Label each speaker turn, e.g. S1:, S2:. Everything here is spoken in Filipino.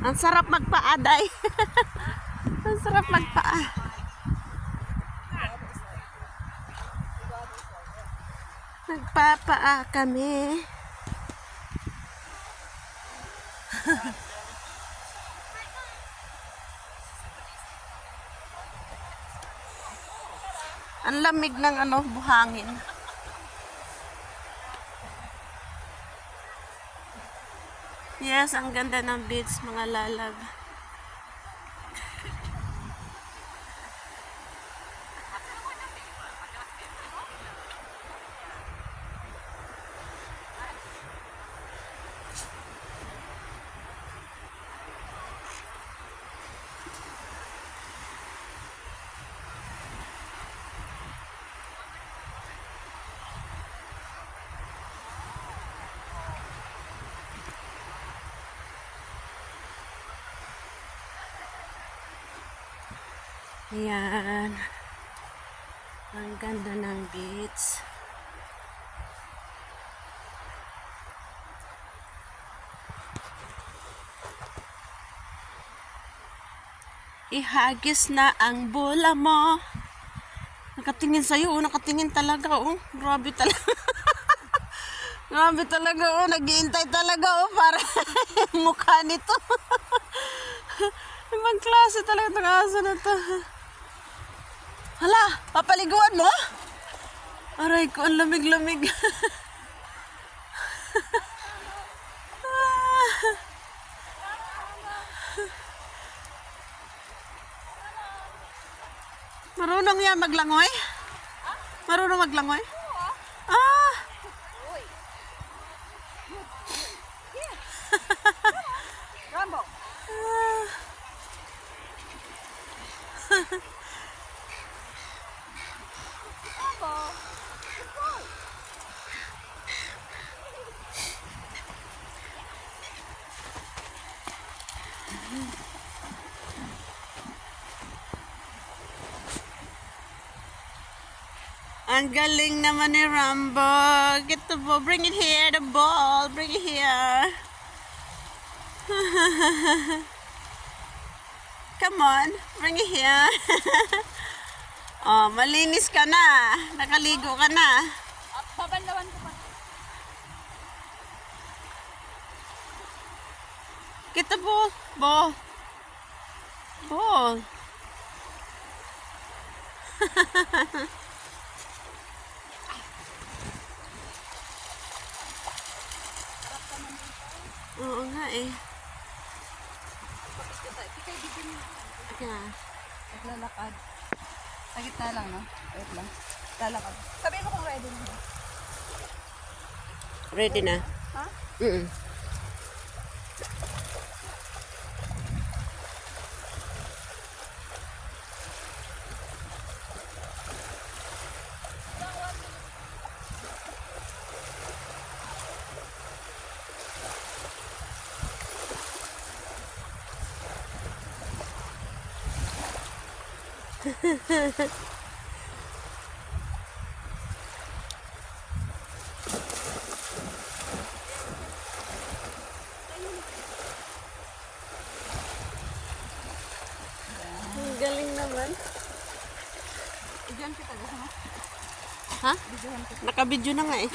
S1: Ang sarap magpaaday. Ang sarap magpaa. Nagpapaa kami. Ang lamig ng buhangin. Yes, ang ganda ng beach, mga lalag. Ayan. Ang ganda ng beach. Ihagis na ang bola mo. Nakatingin sa'yo, nakatingin talaga, Grabe talaga. Grabe talaga, Nag-iintay talaga, para mukha nito. Ibang klase talaga itong aso na to. Hala, papaliguan mo? Aray ko, ang lamig-lamig. Marunong yan maglangoy? Marunong maglangoy? Ah!
S2: Rambo.
S1: Ang galing naman ni Rambo. Get the ball. Bring it here, the ball. Bring it here. Come on. Bring it here. Oh, malinis ka na. Nakaligo ka na.
S2: Babanlawan ko pa.
S1: Get the ball. Ball. Ball. Oo nga eh. Yeah.
S2: Naglalakad. Sa gitna lang, no? Wait lang. Lalakad. Sabihin mo kung ready na.
S1: Ready na?
S2: Ha?
S1: Ang galing naman.
S2: Diyan kita, gusto mo?
S1: Ha? Nakabidyo na nga eh.